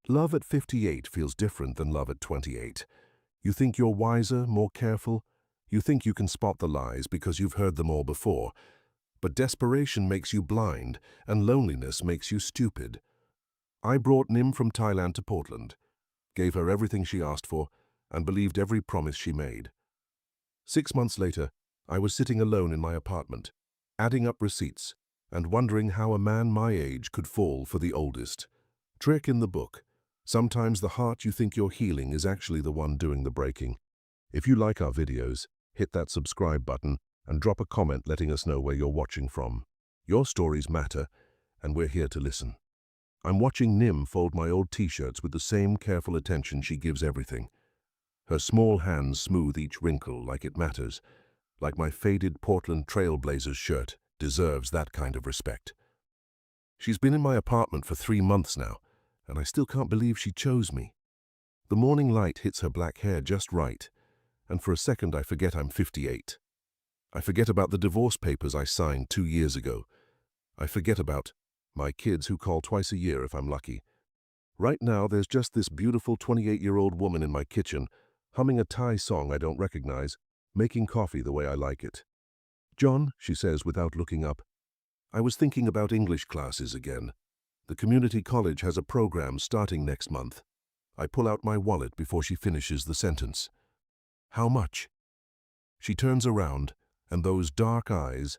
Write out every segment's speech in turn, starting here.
Love at 58 feels different than love at 28. You think you're wiser, more careful. You think you can spot the lies because you've heard them all before. But desperation makes you blind, and loneliness makes you stupid. I brought Nim from Thailand to Portland, gave her everything she asked for, and believed every promise she made. 6 months later, I was sitting alone in my apartment, adding up receipts, and wondering how a man my age could fall for the oldest. Trick in the book. Sometimes the heart you think you're healing is actually the one doing the breaking. If you like our videos, hit that subscribe button and drop a comment letting us know where you're watching from. Your stories matter, and we're here to listen. I'm watching Nim fold my old t-shirts with the same careful attention she gives everything. Her small hands smooth each wrinkle like it matters, like my faded Portland Trail Blazers shirt deserves that kind of respect. She's been in my apartment for 3 months now, and I still can't believe she chose me. The morning light hits her black hair just right, and for a second I forget I'm 58. I forget about the divorce papers I signed 2 years ago. I forget about my kids who call twice a year if I'm lucky. Right now there's just this beautiful 28-year-old woman in my kitchen, humming a Thai song I don't recognize, making coffee the way I like it. "John," she says without looking up, "I was thinking about English classes again. The community college has a program starting next month." I pull out my wallet before she finishes the sentence. "How much?" She turns around, and those dark eyes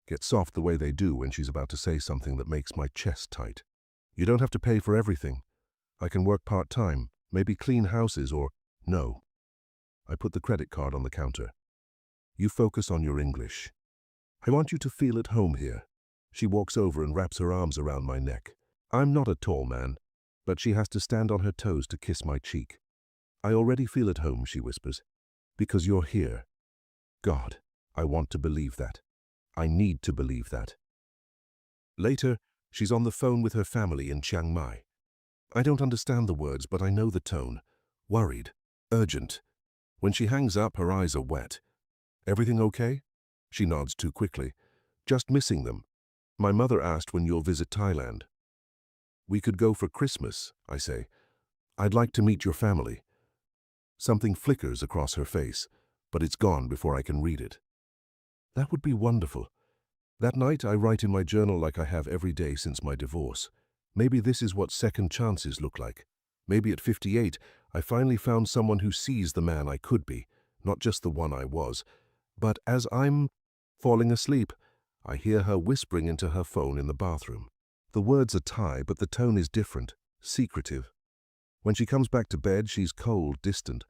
get soft the way they do when she's about to say something that makes my chest tight. "You don't have to pay for everything. I can work part-time, maybe clean houses or—" "No." I put the credit card on the counter. "You focus on your English. I want you to feel at home here." She walks over and wraps her arms around my neck. I'm not a tall man, but she has to stand on her toes to kiss my cheek. "I already feel at home," she whispers, "because you're here." God, I want to believe that. I need to believe that. Later, she's on the phone with her family in Chiang Mai. I don't understand the words, but I know the tone. Worried, urgent. When she hangs up, her eyes are wet. "Everything okay?" She nods too quickly. "Just missing them. My mother asked when you'll visit Thailand." "We could go for Christmas," I say. "I'd like to meet your family." Something flickers across her face, but it's gone before I can read it. That would be wonderful. That night, I write in my journal like I have every day since my divorce. Maybe this is what second chances look like. Maybe at 58, I finally found someone who sees the man I could be, not just the one I was. But as I'm falling asleep, I hear her whispering into her phone in the bathroom. The words are Thai, but the tone is different, secretive. When she comes back to bed, she's cold, distant.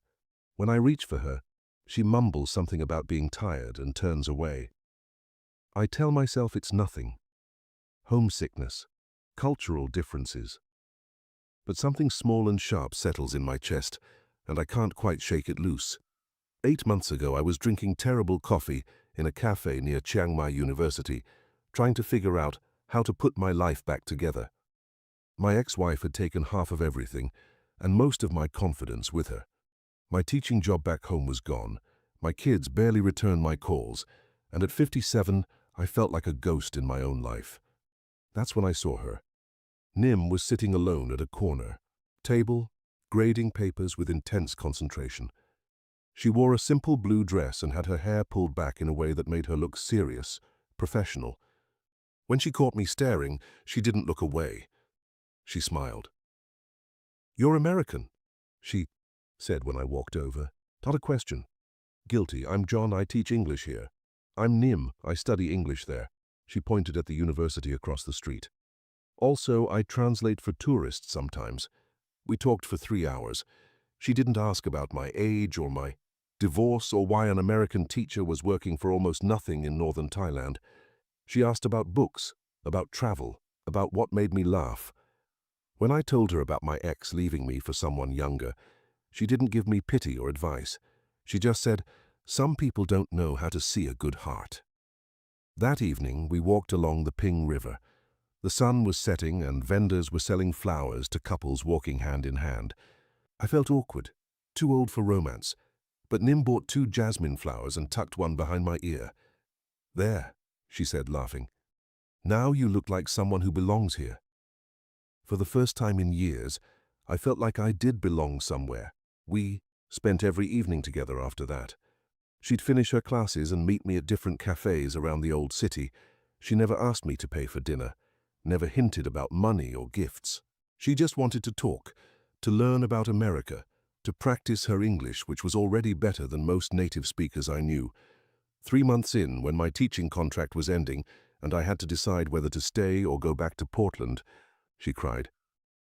When I reach for her, she mumbles something about being tired and turns away. I tell myself it's nothing. Homesickness, cultural differences. But something small and sharp settles in my chest, and I can't quite shake it loose. 8 months ago, I was drinking terrible coffee in a cafe near Chiang Mai University, trying to figure out how to put my life back together. My ex-wife had taken half of everything, and most of my confidence with her. My teaching job back home was gone. My kids barely returned my calls, and at 57, I felt like a ghost in my own life. That's when I saw her. Nim was sitting alone at a corner table, grading papers with intense concentration. She wore a simple blue dress and had her hair pulled back in a way that made her look serious, professional. When she caught me staring, she didn't look away. She smiled. "You're American," she said when I walked over. "Not a question." "Guilty. I'm John. I teach English here." "I'm Nim. I study English there." She pointed at the university across the street. "Also, I translate for tourists sometimes." We talked for 3 hours. She didn't ask about my age or my divorce or why an American teacher was working for almost nothing in northern Thailand. She asked about books, about travel, about what made me laugh. When I told her about my ex leaving me for someone younger, she didn't give me pity or advice. She just said, "Some people don't know how to see a good heart." That evening, we walked along the Ping River. The sun was setting and vendors were selling flowers to couples walking hand in hand. I felt awkward, too old for romance, but Nim bought 2 jasmine flowers and tucked one behind my ear. "There," she said, laughing. "Now you look like someone who belongs here." For the first time in years, I felt like I did belong somewhere. We spent every evening together after that. She'd finish her classes and meet me at different cafes around the old city. She never asked me to pay for dinner, never hinted about money or gifts. She just wanted to talk, to learn about America, to practice her English, which was already better than most native speakers I knew. 3 months in, when my teaching contract was ending and I had to decide whether to stay or go back to Portland, she cried.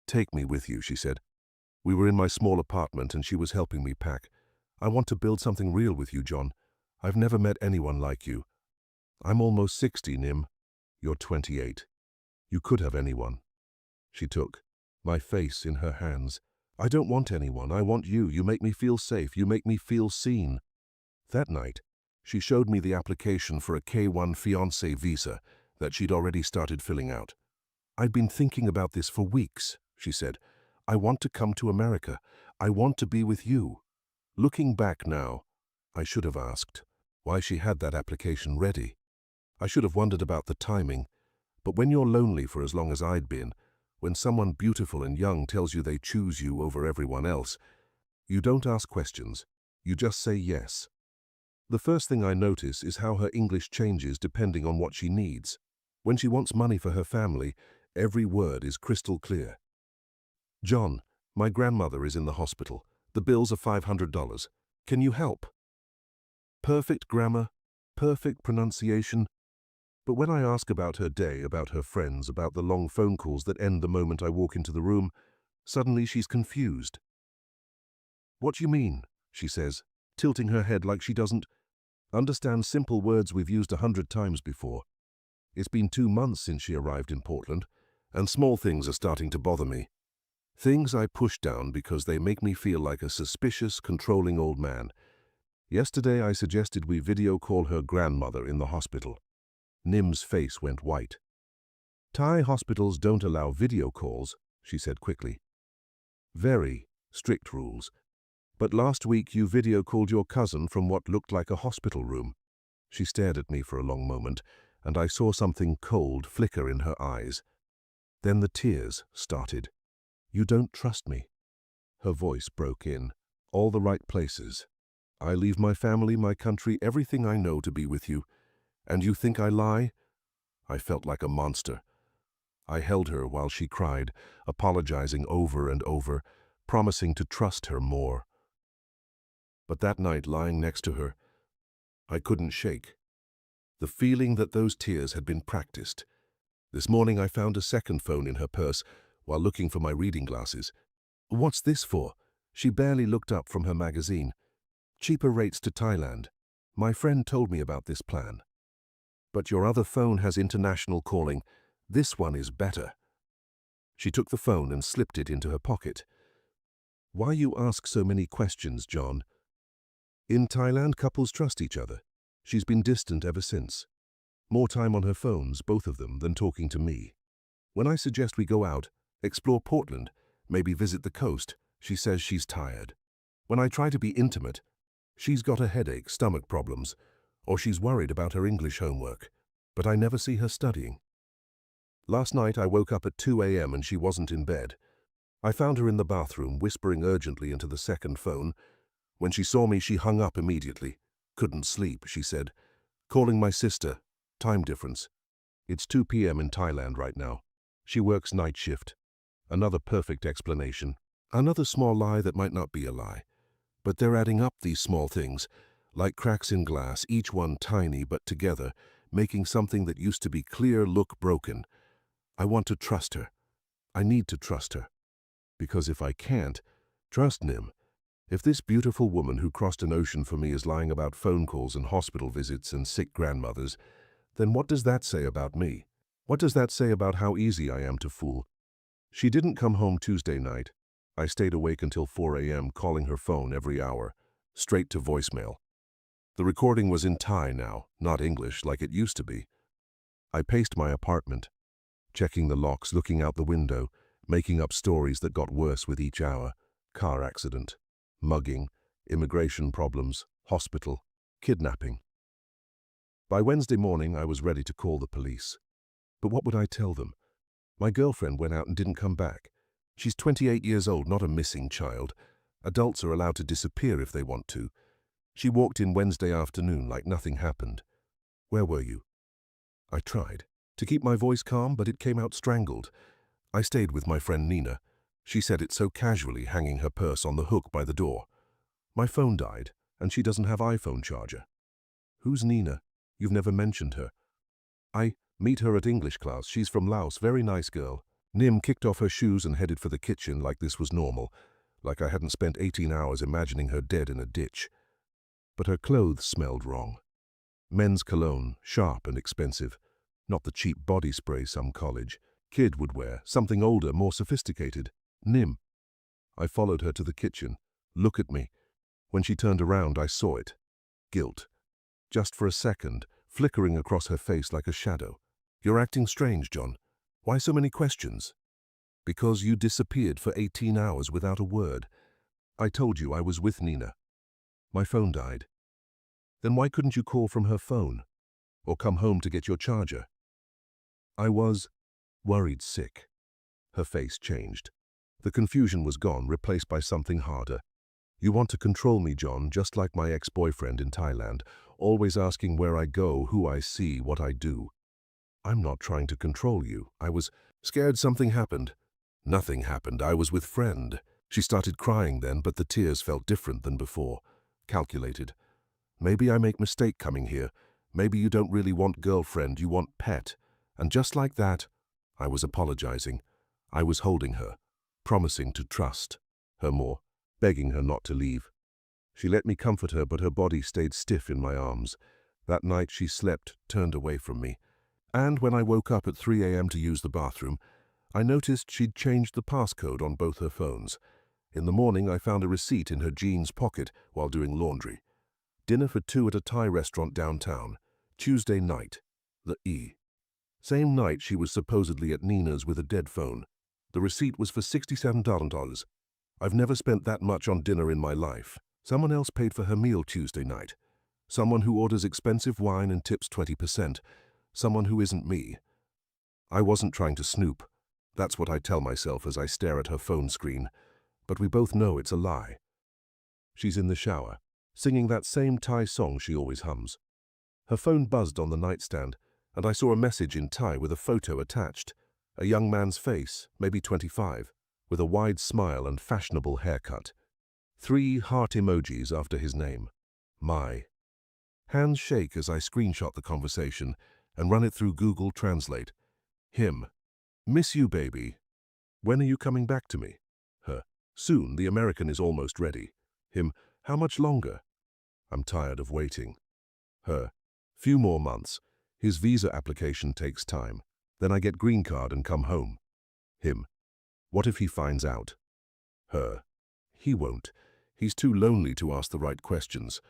"Take me with you," she said. We were in my small apartment and she was helping me pack. "I want to build something real with you, John. I've never met anyone like you. I'm almost 60, Nim. You're 28. You could have anyone." She took my face in her hands. "I don't want anyone. I want you. You make me feel safe. You make me feel seen." That night, she showed me the application for a K1 fiancé visa that she'd already started filling out. "I'd been thinking about this for weeks," she said. "I want to come to America. I want to be with you." Looking back now, I should have asked why she had that application ready. I should have wondered about the timing. But when you're lonely for as long as I'd been, when someone beautiful and young tells you they choose you over everyone else, you don't ask questions. You just say yes. The first thing I notice is how her English changes depending on what she needs. When she wants money for her family, every word is crystal clear. "John, my grandmother is in the hospital. The bills are $500. Can you help?" Perfect grammar, perfect pronunciation. But when I ask about her day, about her friends, about the long phone calls that end the moment I walk into the room, suddenly she's confused. "What do you mean?" she says, tilting her head like she doesn't understand simple words we've used 100 times before. It's been 2 months since she arrived in Portland, and small things are starting to bother me. Things I push down because they make me feel like a suspicious, controlling old man. Yesterday I suggested we video call her grandmother in the hospital. Nim's face went white. "Thai hospitals don't allow video calls," she said quickly. "Very strict rules. But last week you video called your cousin from what looked like a hospital room." She stared at me for a long moment, and I saw something cold flicker in her eyes. Then the tears started. "You don't trust me." Her voice broke in. "All the right places. I leave my family, my country, everything I know to be with you. And you think I lie?" I felt like a monster. I held her while she cried, apologizing over and over, promising to trust her more. But that night, lying next to her, I couldn't shake the feeling that those tears had been practiced. This morning I found a second phone in her purse while looking for my reading glasses. "What's this for?" She barely looked up from her magazine. "Cheaper rates to Thailand. My friend told me about this plan." "But your other phone has international calling. This one is better." She took the phone and slipped it into her pocket. "Why you ask so many questions, John? In Thailand, couples trust each other. She's been distant ever since. More time on her phones, both of them, than talking to me. When I suggest we go out, explore Portland, maybe visit the coast, she says she's tired. When I try to be intimate, she's got a headache, stomach problems, or she's worried about her English homework. But I never see her studying. Last night I woke up at 2 a.m. and she wasn't in bed. I found her in the bathroom, whispering urgently into the second phone. When she saw me, she hung up immediately. "Couldn't sleep," she said. "Calling my sister. Time difference. It's 2 p.m. in Thailand right now. She works night shift." Another perfect explanation. Another small lie that might not be a lie. But they're adding up, these small things, like cracks in glass, each one tiny but together, making something that used to be clear look broken. I want to trust her. I need to trust her. Because if I can't trust Nim, if this beautiful woman who crossed an ocean for me is lying about phone calls and hospital visits and sick grandmothers, then what does that say about me? What does that say about how easy I am to fool? She didn't come home Tuesday night. I stayed awake until 4 a.m. calling her phone every hour, straight to voicemail. The recording was in Thai now, not English like it used to be. I paced my apartment, checking the locks, looking out the window, making up stories that got worse with each hour. Car accident, mugging, immigration problems, hospital, kidnapping. By Wednesday morning, I was ready to call the police. But what would I tell them? My girlfriend went out and didn't come back. She's 28 years old, not a missing child. Adults are allowed to disappear if they want to. She walked in Wednesday afternoon like nothing happened. Where were you? I tried to keep my voice calm, but it came out strangled. I stayed with my friend Nina. She said it so casually, hanging her purse on the hook by the door. My phone died, and she doesn't have iPhone charger. Who's Nina? You've never mentioned her. I meet her at English class. She's from Laos, very nice girl. Nim kicked off her shoes and headed for the kitchen like this was normal, like I hadn't spent 18 hours imagining her dead in a ditch. But her clothes smelled wrong. Men's cologne, sharp and expensive. Not the cheap body spray some college kid would wear, something older, more sophisticated. Nim. I followed her to the kitchen. Look at me. When she turned around, I saw it. Guilt. Just for a second, flickering across her face like a shadow. You're acting strange, John. Why so many questions? Because you disappeared for 18 hours without a word. I told you I was with Nina. My phone died. Then why couldn't you call from her phone? Or come home to get your charger? I was worried sick. Her face changed. The confusion was gone, replaced by something harder. You want to control me, John, just like my ex-boyfriend in Thailand, always asking where I go, who I see, what I do. I'm not trying to control you. I was scared something happened. Nothing happened. I was with friend. She started crying then, but the tears felt different than before. Calculated. Maybe I make mistake coming here. Maybe you don't really want girlfriend, you want pet. And just like that, I was apologizing. I was holding her, promising to trust her more, begging her not to leave. She let me comfort her, but her body stayed stiff in my arms. That night she slept, turned away from me. And when I woke up at 3 a.m. to use the bathroom, I noticed she'd changed the passcode on both her phones. In the morning, I found a receipt in her jeans pocket while doing laundry. Dinner for two at a Thai restaurant downtown. Tuesday night. The E. Same night she was supposedly at Nina's with a dead phone. The receipt was for $67. I've never spent that much on dinner in my life. Someone else paid for her meal Tuesday night. Someone who orders expensive wine and tips 20%. Someone who isn't me. I wasn't trying to snoop. That's what I tell myself as I stare at her phone screen. But we both know it's a lie. She's in the shower, singing that same Thai song she always hums. Her phone buzzed on the nightstand, and I saw a message in Thai with a photo attached. A young man's face, maybe 25, with a wide smile and fashionable haircut. 3 heart emojis after his name. My. Hands shake as I screenshot the conversation and run it through Google Translate. Him. Miss you, baby. When are you coming back to me? Her. Soon, the American is almost ready. Him. How much longer? I'm tired of waiting. Her. Few more months. His visa application takes time. Then I get green card and come home. Him. What if he finds out? Her. He won't. He's too lonely to ask the right questions.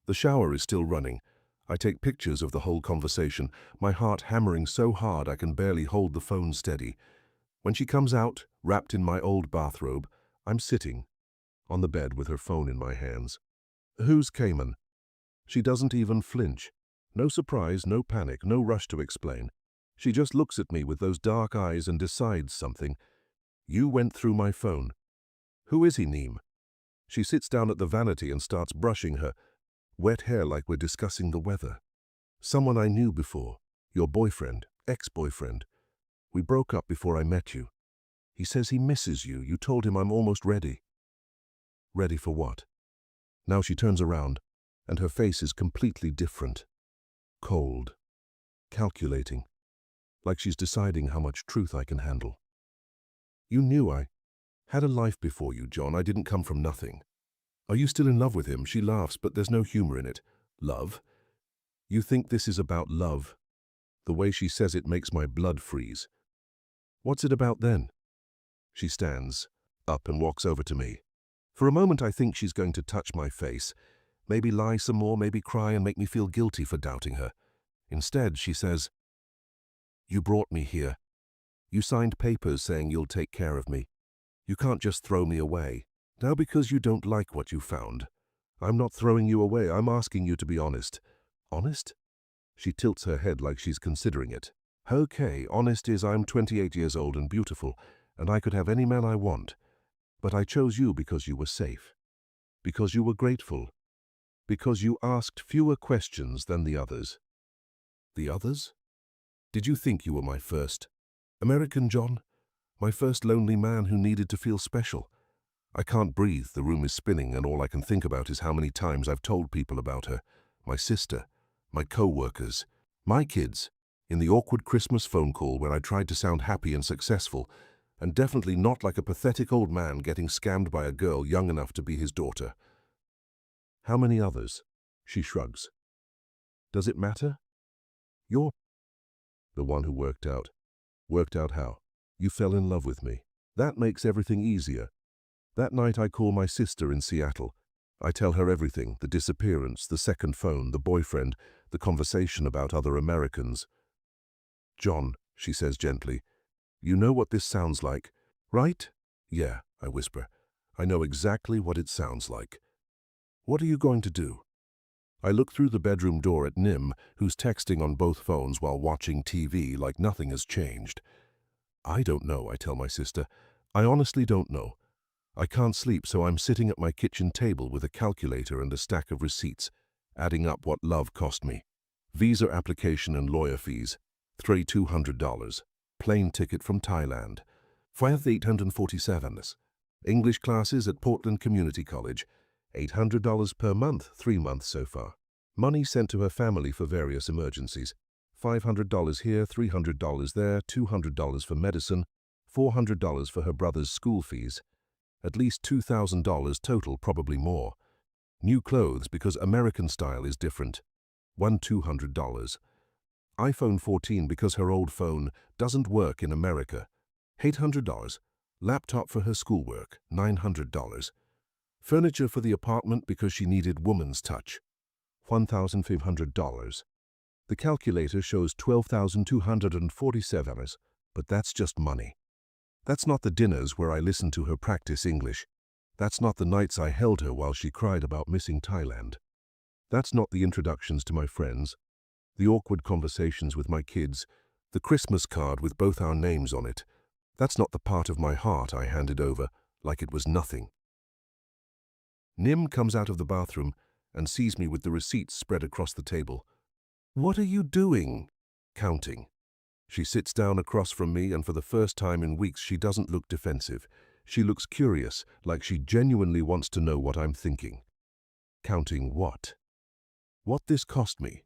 The shower is still running. I take pictures of the whole conversation, my heart hammering so hard I can barely hold the phone steady. When she comes out, wrapped in my old bathrobe, I'm sitting on the bed with her phone in my hands. Who's Cayman? She doesn't even flinch. No surprise, no panic, no rush to explain. She just looks at me with those dark eyes and decides something. You went through my phone. Who is he, Neem? She sits down at the vanity and starts brushing her wet hair like we're discussing the weather. Someone I knew before. Your boyfriend, ex-boyfriend. We broke up before I met you. He says he misses you. You told him I'm almost ready. Ready for what? Now she turns around, and her face is completely different. Cold. Calculating. Like she's deciding how much truth I can handle. You knew I had a life before you, John. I didn't come from nothing. Are you still in love with him? She laughs, but there's no humor in it. Love? You think this is about love? The way she says it makes my blood freeze. What's it about then? She stands up and walks over to me. For a moment I think she's going to touch my face, maybe lie some more, maybe cry and make me feel guilty for doubting her. Instead, she says, You brought me here. You signed papers saying you'll take care of me. You can't just throw me away. Now because you don't like what you found. I'm not throwing you away, I'm asking you to be honest. Honest? She tilts her head like she's considering it. Okay, honest is I'm 28 years old and beautiful, and I could have any man I want, but I chose you because you were safe, because you were grateful, because you asked fewer questions than the others. The others? Did you think you were my first American John? My first lonely man who needed to feel special? I can't breathe, the room is spinning, and all I can think about is how many times I've told people about her, my sister, my co-workers, my kids, in the awkward Christmas phone call where I tried to sound happy and successful, and definitely not like a pathetic old man getting scammed by a girl young enough to be his daughter. How many others? She shrugs. Does it matter? You're the one who worked out. Worked out how? You fell in love with me. That makes everything easier. That night I call my sister in Seattle. I tell her everything, the disappearance, the second phone, the boyfriend, the conversation about other Americans. John, she says gently, you know what this sounds like, right? Yeah, I whisper. I know exactly what it sounds like. What are you going to do? I look through the bedroom door at Nim, who's texting on both phones while watching TV like nothing has changed. I don't know, I tell my sister. I honestly don't know. I can't sleep, so I'm sitting at my kitchen table with a calculator and a stack of receipts, adding up what love cost me. Visa application and lawyer fees, $200. Plane ticket from Thailand, $5,847. English classes at Portland Community College, $800 per month, 3 months so far. Money sent to her family for various emergencies. $500 here, $300 there, $200 for medicine, $400 for her brother's school fees. At least $2,000 total, probably more. New clothes because American style is different. $200. iPhone 14 because her old phone doesn't work in America. $800. Laptop for her schoolwork. $900. Furniture for the apartment because she needed woman's touch. $1,500. The calculator shows $12,247, but that's just money. That's not the dinners where I listened to her practice English. That's not the nights I held her while she cried about missing Thailand. That's not the introductions to my friends, the awkward conversations with my kids, the Christmas card with both our names on it. That's not the part of my heart I handed over like it was nothing. Nim comes out of the bathroom and sees me with the receipts spread across the table. What are you doing? Counting. She sits down across from me, and for the first time in weeks she doesn't look defensive. She looks curious, like she genuinely wants to know what I'm thinking. Counting what? What this cost me?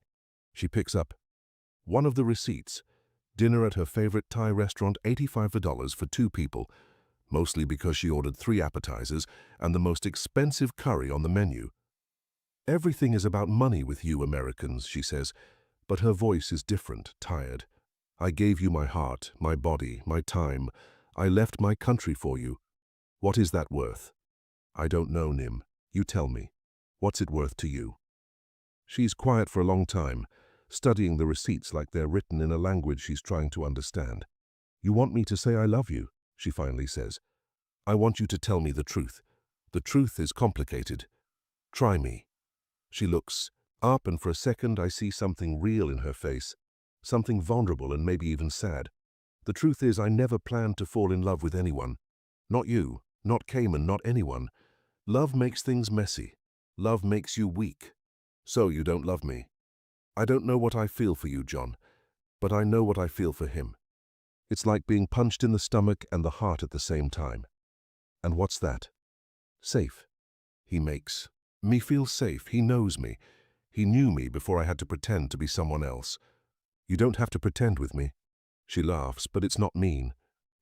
She picks up one of the receipts. Dinner at her favorite Thai restaurant, $85 for 2 people, mostly because she ordered 3 appetizers and the most expensive curry on the menu. Everything is about money with you Americans, she says, but her voice is different, tired. I gave you my heart, my body, my time. I left my country for you. What is that worth? I don't know, Nim. You tell me. What's it worth to you? She's quiet for a long time, studying the receipts like they're written in a language she's trying to understand. You want me to say I love you, she finally says. I want you to tell me the truth. The truth is complicated. Try me. She looks up, and for a second I see something real in her face, something vulnerable and maybe even sad. The truth is, I never planned to fall in love with anyone. Not you, not Cayman, not anyone. Love makes things messy. Love makes you weak. So you don't love me. I don't know what I feel for you, John, but I know what I feel for him. It's like being punched in the stomach and the heart at the same time. And what's that? Safe. He makes me feel safe. He knows me. He knew me before I had to pretend to be someone else. You don't have to pretend with me. She laughs, but it's not mean.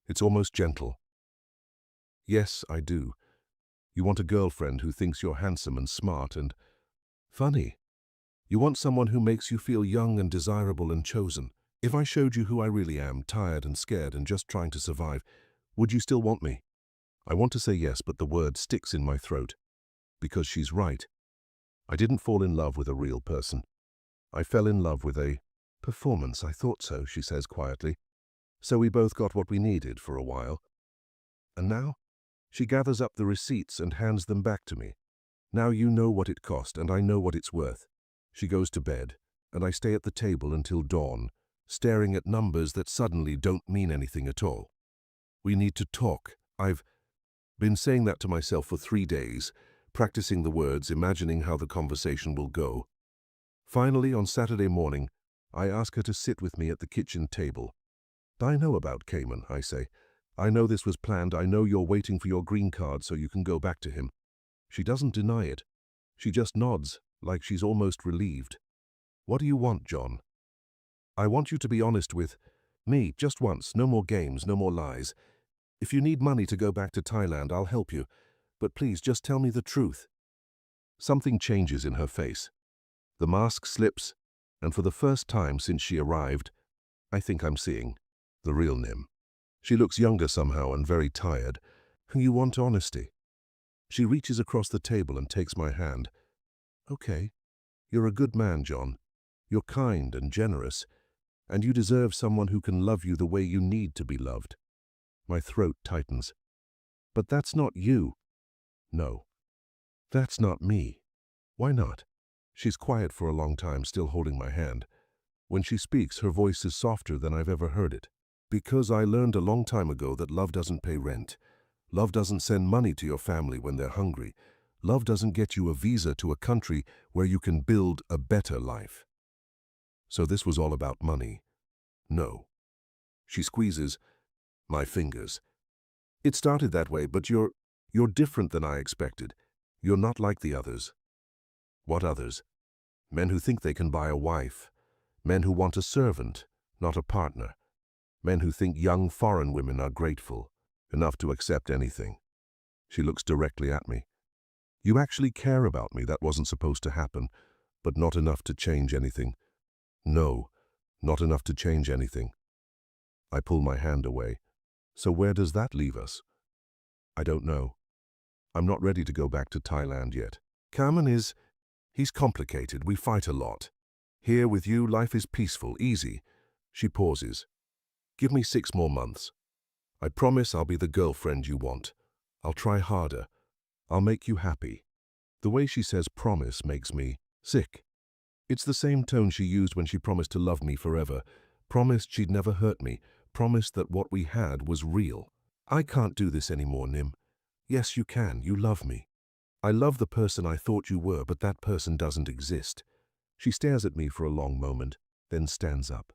It's almost gentle. Yes, I do. You want a girlfriend who thinks you're handsome and smart and funny. You want someone who makes you feel young and desirable and chosen. If I showed you who I really am, tired and scared and just trying to survive, would you still want me? I want to say yes, but the word sticks in my throat. Because she's right. I didn't fall in love with a real person. I fell in love with a performance. I thought so, she says quietly. So we both got what we needed for a while. And now? She gathers up the receipts and hands them back to me. Now you know what it cost, and I know what it's worth. She goes to bed, and I stay at the table until dawn, staring at numbers that suddenly don't mean anything at all. We need to talk. I've been saying that to myself for 3 days, practicing the words, imagining how the conversation will go. Finally, on Saturday morning, I ask her to sit with me at the kitchen table. I know about Cayman, I say. I know this was planned. I know you're waiting for your green card so you can go back to him. She doesn't deny it. She just nods, like she's almost relieved. What do you want, John? I want you to be honest with me, just once. No more games, no more lies. If you need money to go back to Thailand, I'll help you. But please, just tell me the truth. Something changes in her face. The mask slips, and for the first time since she arrived, I think I'm seeing the real Nim. She looks younger somehow and very tired. You want honesty? She reaches across the table and takes my hand. Okay, you're a good man, John. You're kind and generous, and you deserve someone who can love you the way you need to be loved. My throat tightens. But that's not you. No, that's not me. Why not? She's quiet for a long time, still holding my hand. When she speaks, her voice is softer than I've ever heard it. Because I learned a long time ago that love doesn't pay rent. Love doesn't send money to your family when they're hungry. Love doesn't get you a visa to a country where you can build a better life. So this was all about money. No. She squeezes my fingers. It started that way, but you're different than I expected. You're not like the others. What others? Men who think they can buy a wife. Men who want a servant, not a partner. Men who think young foreign women are grateful, enough to accept anything. She looks directly at me. You actually care about me. That wasn't supposed to happen, but not enough to change anything. No, not enough to change anything. I pull my hand away. So where does that leave us? I don't know. I'm not ready to go back to Thailand yet. He's complicated. We fight a lot. Here with you, life is peaceful, easy. She pauses. Give me 6 more months. I promise I'll be the girlfriend you want. I'll try harder. I'll make you happy. The way she says promise makes me sick. It's the same tone she used when she promised to love me forever, promised she'd never hurt me, promised that what we had was real. I can't do this anymore, Nim. Yes, you can. You love me. I love the person I thought you were, but that person doesn't exist. She stares at me for a long moment, then stands up.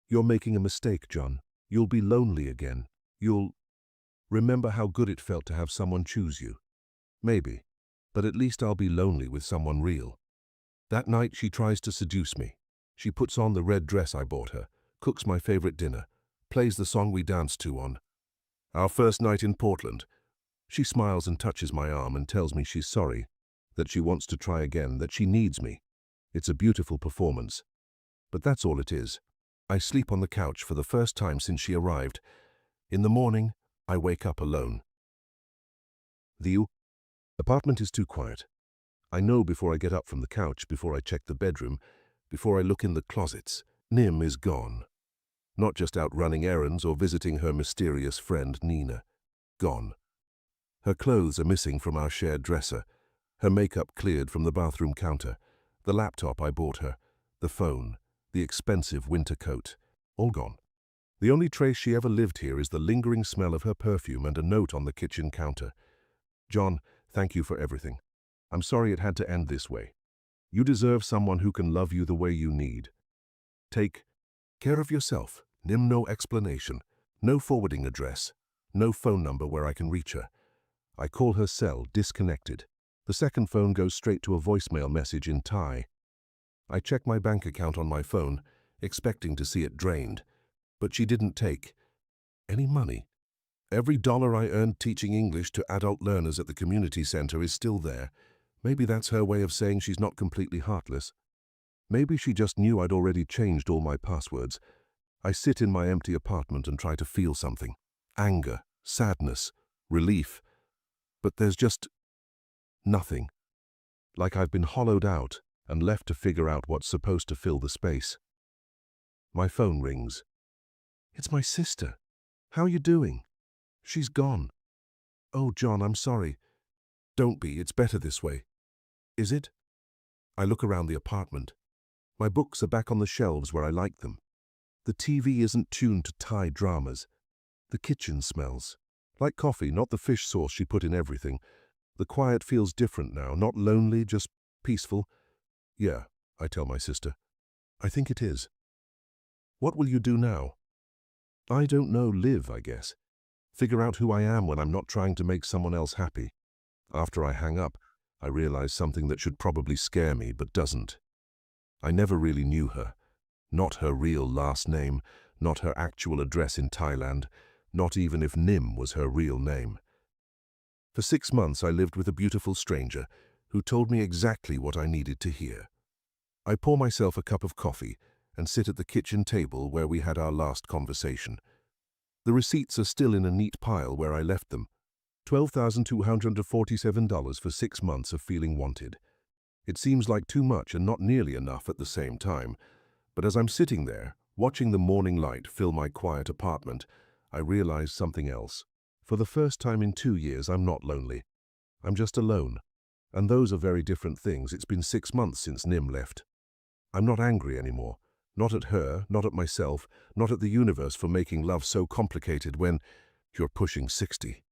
You're making a mistake, John. You'll be lonely again. You'll remember how good it felt to have someone choose you. Maybe, but at least I'll be lonely with someone real. That night she tries to seduce me. She puts on the red dress I bought her, cooks my favorite dinner, plays the song we danced to on our first night in Portland. She smiles and touches my arm and tells me she's sorry, that she wants to try again, that she needs me. It's a beautiful performance. But that's all it is. I sleep on the couch for the first time since she arrived. In the morning, I wake up alone. The apartment is too quiet. I know before I get up from the couch, before I check the bedroom, before I look in the closets, Nim is gone. Not just out running errands or visiting her mysterious friend Nina. Gone. Her clothes are missing from our shared dresser, her makeup cleared from the bathroom counter, the laptop I bought her, the phone, the expensive winter coat, all gone. The only trace she ever lived here is the lingering smell of her perfume and a note on the kitchen counter. John, thank you for everything. I'm sorry it had to end this way. You deserve someone who can love you the way you need. Take care of yourself. Nim, no explanation, no forwarding address, no phone number where I can reach her. I call her cell, disconnected. The second phone goes straight to a voicemail message in Thai. I check my bank account on my phone, expecting to see it drained, but she didn't take any money. Every dollar I earned teaching English to adult learners at the community center is still there. Maybe that's her way of saying she's not completely heartless. Maybe she just knew I'd already changed all my passwords. I sit in my empty apartment and try to feel something. Anger, sadness, relief. But there's just nothing. Like I've been hollowed out and left to figure out what's supposed to fill the space. My phone rings. It's my sister. How are you doing? She's gone. Oh, John, I'm sorry. Don't be, it's better this way. Is it? I look around the apartment. My books are back on the shelves where I like them. The TV isn't tuned to Thai dramas. The kitchen smells. Like coffee, not the fish sauce she put in everything. The quiet feels different now, not lonely, just peaceful. Yeah, I tell my sister. I think it is. What will you do now? I don't know, live, I guess. Figure out who I am when I'm not trying to make someone else happy. After I hang up, I realize something that should probably scare me, but doesn't. I never really knew her. Not her real last name, not her actual address in Thailand, not even if Nim was her real name. For 6 months I lived with a beautiful stranger who told me exactly what I needed to hear. I pour myself a cup of coffee and sit at the kitchen table where we had our last conversation. The receipts are still in a neat pile where I left them. $12,247 for 6 months of feeling wanted. It seems like too much and not nearly enough at the same time, but as I'm sitting there, watching the morning light fill my quiet apartment, I realize something else. For the first time in 2 years, I'm not lonely. I'm just alone. And those are very different things. It's been 6 months since Nim left. I'm not angry anymore. Not at her, not at myself, not at the universe for making love so complicated when you're pushing 60.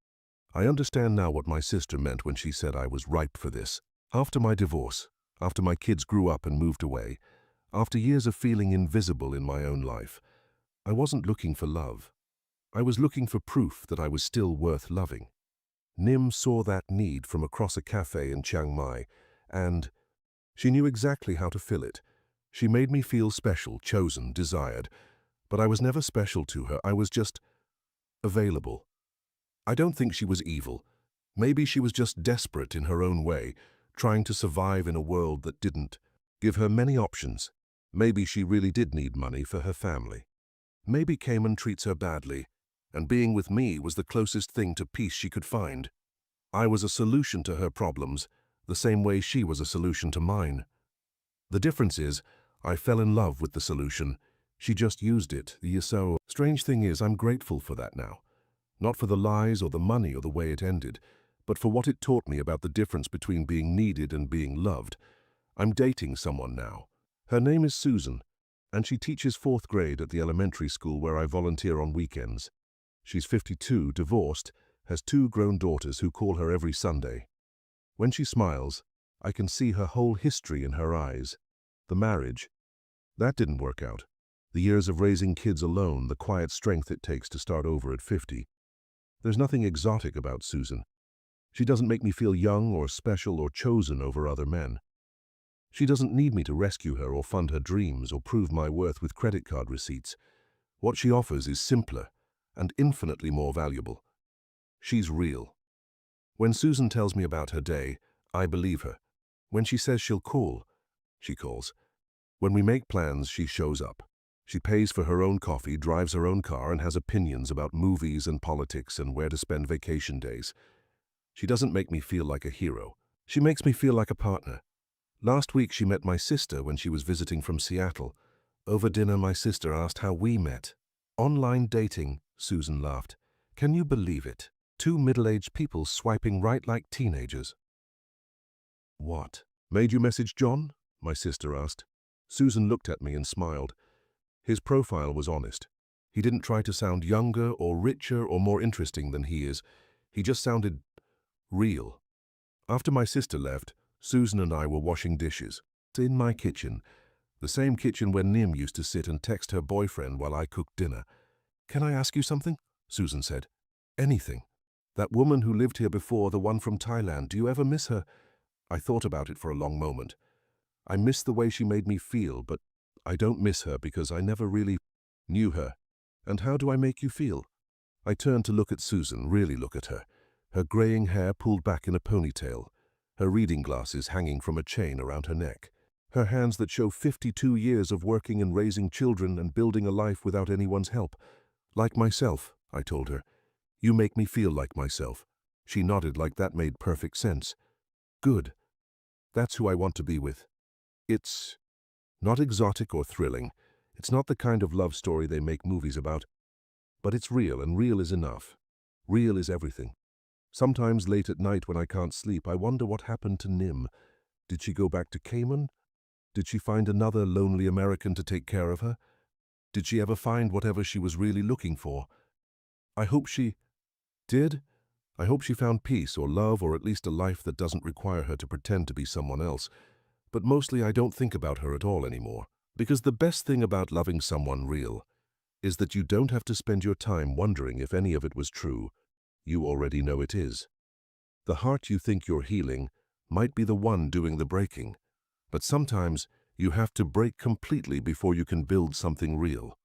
I understand now what my sister meant when she said I was ripe for this. After my divorce, after my kids grew up and moved away, after years of feeling invisible in my own life, I wasn't looking for love. I was looking for proof that I was still worth loving. Nim saw that need from across a cafe in Chiang Mai, and she knew exactly how to fill it. She made me feel special, chosen, desired, but I was never special to her. I was just available. I don't think she was evil. Maybe she was just desperate in her own way, trying to survive in a world that didn't give her many options. Maybe she really did need money for her family. Maybe Cayman treats her badly, and being with me was the closest thing to peace she could find. I was a solution to her problems, the same way she was a solution to mine. The difference is, I fell in love with the solution. She just used it. So, strange thing is, I'm grateful for that now. Not for the lies or the money or the way it ended, but for what it taught me about the difference between being needed and being loved. I'm dating someone now. Her name is Susan, and she teaches 4th grade at the elementary school where I volunteer on weekends. She's 52, divorced, has 2 grown daughters who call her every Sunday. When she smiles, I can see her whole history in her eyes. The marriage, that didn't work out. The years of raising kids alone, the quiet strength it takes to start over at 50. There's nothing exotic about Susan. She doesn't make me feel young or special or chosen over other men. She doesn't need me to rescue her or fund her dreams or prove my worth with credit card receipts. What she offers is simpler and infinitely more valuable. She's real. When Susan tells me about her day, I believe her. When she says she'll call, she calls. When we make plans, she shows up. She pays for her own coffee, drives her own car, and has opinions about movies and politics and where to spend vacation days. She doesn't make me feel like a hero. She makes me feel like a partner. Last week she met my sister when she was visiting from Seattle. Over dinner, my sister asked how we met. Online dating, Susan laughed. Can you believe it? 2 middle-aged people swiping right like teenagers. What? Made you message John? My sister asked. Susan looked at me and smiled. His profile was honest. He didn't try to sound younger or richer or more interesting than he is. He just sounded real. After my sister left, Susan and I were washing dishes. In my kitchen, the same kitchen where Nim used to sit and text her boyfriend while I cooked dinner. Can I ask you something? Susan said. Anything. That woman who lived here before, the one from Thailand, do you ever miss her? I thought about it for a long moment. I miss the way she made me feel, but I don't miss her because I never really knew her. And how do I make you feel? I turned to look at Susan, really look at her. Her graying hair pulled back in a ponytail, her reading glasses hanging from a chain around her neck, her hands that show 52 years of working and raising children and building a life without anyone's help. Like myself, I told her. You make me feel like myself. She nodded like that made perfect sense. Good. That's who I want to be with. It's not exotic or thrilling. It's not the kind of love story they make movies about. But it's real, and real is enough. Real is everything. Sometimes late at night when I can't sleep, I wonder what happened to Nim. Did she go back to Cayman? Did she find another lonely American to take care of her? Did she ever find whatever she was really looking for? I hope she did. I hope she found peace or love or at least a life that doesn't require her to pretend to be someone else. But mostly I don't think about her at all anymore. Because the best thing about loving someone real is that you don't have to spend your time wondering if any of it was true. You already know it is. The heart you think you're healing might be the one doing the breaking. But sometimes you have to break completely before you can build something real.